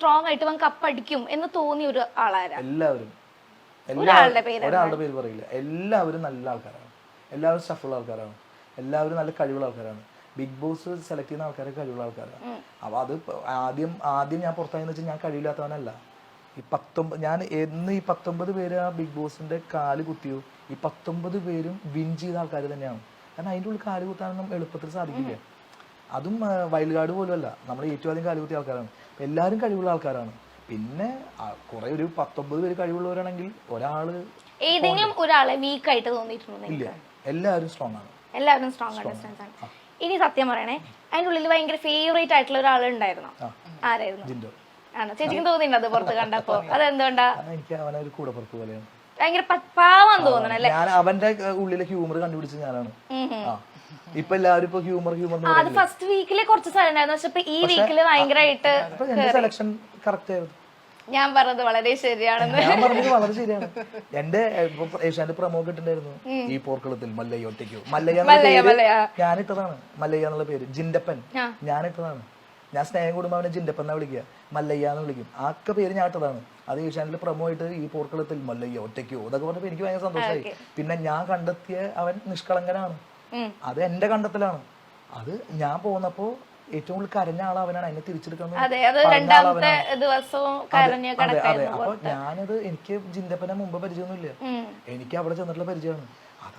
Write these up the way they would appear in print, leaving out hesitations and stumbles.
Strong ആയിട്ട് അവൻ കപ്പടിക്കും എന്ന് തോന്നിയ ഒരു ആളാരാ? എല്ലാവരും ഒരാളുടെ പേര് ഒരാളുടെ പേര് പറയില്ല. എല്ലാവരും നല്ല ആൾക്കാരാണ്, എല്ലാവരും സ്റ്റഫുള്ള ആൾക്കാരാണ്, എല്ലാവരും നല്ല കഴിവുള്ള ആൾക്കാരാണ്. ബിഗ് ബോസ് സെലക്ട് ചെയ്യുന്ന ആൾക്കാരെ കഴിവുള്ള ആൾക്കാരാണ്. അപ്പോൾ അത് ആദ്യം ഞാൻ പുറത്തായെന്ന് വെച്ചാൽ ഞാൻ കഴിവില്ലാത്തവനല്ല. ഞാൻ എന്ന് ഈ 19 പേര് ആ ബിഗ് ബോസിന്റെ കാല് കുത്തിയോ, ഈ 19 പേരും വിൻ ചെയ്ത ആൾക്കാർ തന്നെയാണ്. കാരണം അതിൻ്റെ ഉള്ളിൽ കാല് കുത്താനൊന്നും എളുപ്പത്തിൽ സാധിക്കില്ല. അതും വൈൽഡ് കാർഡ് പോലും അല്ല, നമ്മൾ ഏറ്റവും ആദ്യം കാല് കുത്തിയ ആൾക്കാരാണ്. എല്ലാവരും കഴിവുള്ള ആൾക്കാരാണ്. പിന്നെ കുറെ ഒരു 19 പേര് കഴിവുള്ളവരാണെങ്കിൽ ഒരാള് ഏതെങ്കിലും ഒരാളെ വീക്ക് ആയിട്ട് തോന്നിയിട്ടുണ്ടോ? ഇല്ല, എല്ലാവരും സ്ട്രോങ് ആണ്. എല്ലാവരും സ്ട്രോങ് ആണ്. ഇനി സത്യം പറയണേ, അതിന്റെ ഉള്ളിൽ ഭയങ്കര ഫേവറേറ്റ് ആയിട്ടുള്ള ഒരാൾ ഉണ്ടായിരുന്നോ? ആരായിരുന്നു? ജിൻഡോ. ആണ് ചേച്ചിക്ക് തോന്നിയിട്ടുണ്ടോ അത് പുറത്ത് കണ്ടപ്പോ? അതെന്തുകൊണ്ടാ? എനിക്ക് അവനൊരു കൂടപ്പുറപ്പ് പോലെയാണ്. ഭയങ്കര പാവാന്ന് തോന്നണല്ലേ? ഞാൻ അവന്റെ ഉള്ളിലെ ഹ്യൂമർ കണ്ടുപിടിച്ചത് ഞാനാണ്. ഇപ്പൊ എല്ലാവരും ഇപ്പൊ ഹ്യൂമർ അത് ഫസ്റ്റ് വീക്കില് കുറച്ച് സ്ഥലം ഉണ്ടായിരുന്നു, പക്ഷെ ഇപ്പൊ ഈ വീക്കില് ഭയങ്കരമായിട്ട് സെലക്ഷൻ കറക്റ്റ് ആയിരുന്നു. ഞാൻ പറഞ്ഞത് വളരെ ശരിയാണെന്ന്. ഞാൻ പറഞ്ഞത് വളരെ ശരിയാണ്. എന്റെ ഏഷ്യാന്റെ പ്രമോ കിട്ടുണ്ടായിരുന്നു, ഈ പോർക്കളത്തിൽ മല്ലയ്യ ഒറ്റയ്ക്കോ. മല്ലയ്യ ഞാനിട്ടതാണ്, മല്ലയ്യ എന്നുള്ള പേര്. ജിൻഡപ്പൻ ഞാനിട്ടതാണ്. ഞാൻ സ്നേഹം കൂടുമ്പോൾ അവനെ ജിൻഡപ്പൻ എന്നാ വിളിക്കുക, മല്ലയ്യ എന്ന് വിളിക്കും. ആക്കെ പേര് ഞാൻ ഇട്ടതാണ്. അത് ഏഷ്യാനിൽ പ്രമോ ആയിട്ട് ഈ പോർക്കളത്തിൽ മല്ലയ്യ ഒറ്റയ്ക്കോ അതൊക്കെ പറഞ്ഞപ്പോ എനിക്ക് ഭയങ്കര സന്തോഷമായി. പിന്നെ ഞാൻ കണ്ടെത്തിയ അവൻ നിഷ്കളങ്കനാണ്, അത് എന്റെ കണ്ടെത്തലാണ്. അത് ഞാൻ പോന്നപ്പോ ഏറ്റവും കൂടുതൽ കരഞ്ഞ ആൾ അവനാണ്. അതിനെ തിരിച്ചെടുക്കണം. അപ്പൊ ഞാനത്, എനിക്ക് ജിൻഡപ്പനെ മുമ്പ് പരിചയമൊന്നുമില്ല, എനിക്ക് അവിടെ ചെന്നിട്ടുള്ള പരിചയമാണ്.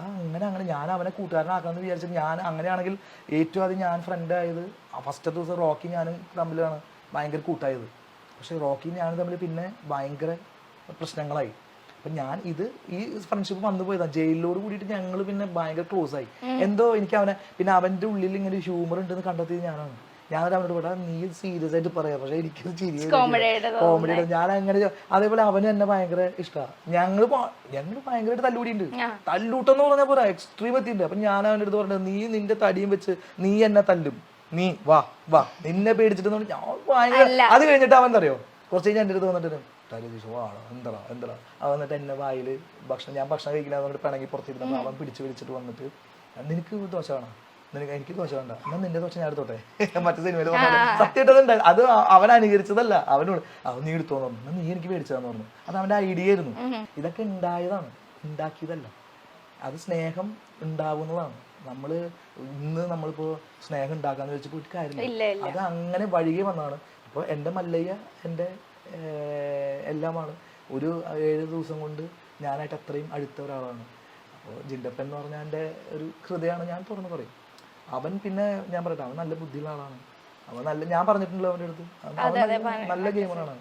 അങ്ങനെ ഞാൻ അവനെ കൂട്ടുകാരനാക്കാന്ന് വിചാരിച്ചത്. ഞാൻ അങ്ങനെയാണെങ്കിൽ ഏറ്റവും ആദ്യം ഞാൻ ഫ്രണ്ട് ആയത് ഫസ്റ്റ് ദിവസം റോക്കി ഞാനും തമ്മിലാണ് ഭയങ്കര കൂട്ടായത്. പക്ഷെ റോക്കി ഞാനും തമ്മിൽ പിന്നെ ഭയങ്കര പ്രശ്നങ്ങളായി. അപ്പൊ ഞാൻ ഈ ഫ്രണ്ട്ഷിപ്പ് വന്നു പോയതാണ്. ജയിലിലോട് കൂടിയിട്ട് ഞങ്ങൾ പിന്നെ ഭയങ്കര ക്ലോസ് ആയി. എന്തോ എനിക്ക് അവനെ, പിന്നെ അവന്റെ ഉള്ളിൽ ഇങ്ങനെ ഹ്യൂമർ ഉണ്ടെന്ന് കണ്ടെത്തിയത് ഞാനാണ്. ഞാനത് അവനോട് പറയാം, നീ സീരിയസ് ആയിട്ട് പറയാം, പക്ഷെ എനിക്ക് കോമഡിയുടെ ഞാൻ അങ്ങനെ. അതേപോലെ അവന് എന്നെ ഭയങ്കര ഇഷ്ടമാണ്. ഞങ്ങൾ ഭയങ്കരമായിട്ട് തല്ലുകൂടിയുണ്ട്. തല്ലൂട്ടെന്ന് പറഞ്ഞാൽ പോരാ, എക്സ്ട്രീം എത്തിയിട്ടുണ്ട്. അപ്പൊ ഞാൻ അവൻ്റെ അടുത്ത് പറഞ്ഞത്, നീ നിന്റെ തടിയും വെച്ച് നീ എന്നെ തല്ലും, നീ വാ നിന്നെ പേടിച്ചിട്ട് ഞാൻ ഭയങ്കര. അത് കഴിഞ്ഞിട്ട് അവൻ അറിയോ, കുറച്ച് കഴിഞ്ഞ് എൻ്റെ അടുത്ത് വന്നിട്ട് എന്താ അവൻ വന്നിട്ട് എന്നെ വായില് ഞാൻ ഭക്ഷണം കഴിക്കില്ല എന്നിട്ട് പിണങ്ങി പുറത്തിരുന്നപ്പോൾ അവൻ പിടിച്ചിട്ട് വന്നിട്ട്, നിനക്ക് ദോശ വേണം, എനിക്ക് ദോശ വേണ്ട, എന്നാൽ നിന്റെ ദോശ ഞാൻ എടുത്തോട്ടെ. മറ്റേ സിനിമയിൽ സത്യമായിട്ട് അത് അവൻ അനുകരിച്ചതല്ല. അവനോട് നീ എടുത്തോന്ന് പറഞ്ഞു, നീ എനിക്ക് മേടിച്ചതാന്ന് പറഞ്ഞു. അത് അവന്റെ ഐഡിയ ആയിരുന്നു. ഇതൊക്കെ ഉണ്ടാക്കിയതല്ല, അത് സ്നേഹം ഉണ്ടാവുന്നതാണ്. നമ്മളിപ്പോ സ്നേഹം ഉണ്ടാക്കാന്ന് വെച്ച് പോയിട്ട് കാര്യമില്ല. അത് അങ്ങനെ വഴികെ വന്നതാണ്. അപ്പോൾ എൻ്റെ മല്ലയ്യ എൻ്റെ എല്ലാമാണ്. ഒരു 7 ദിവസം കൊണ്ട് ഞാനായിട്ട് അത്രയും അടുത്ത ഒരാളാണ്. അപ്പോൾ ജിൻഡപ്പൻ എന്ന് പറഞ്ഞാൽ എൻ്റെ ഒരു ഹൃദയമാണ്, ഞാൻ തുറന്ന് പറയും. അവൻ പിന്നെ ഞാൻ പറയട്ടെ, അവൻ നല്ല ബുദ്ധിയുള്ള ആളാണ്. അവൻ ഞാൻ പറഞ്ഞിട്ടുണ്ടല്ലോ അവൻ്റെ അടുത്ത്, അവൻ നല്ല ഗെയിമറാണ്.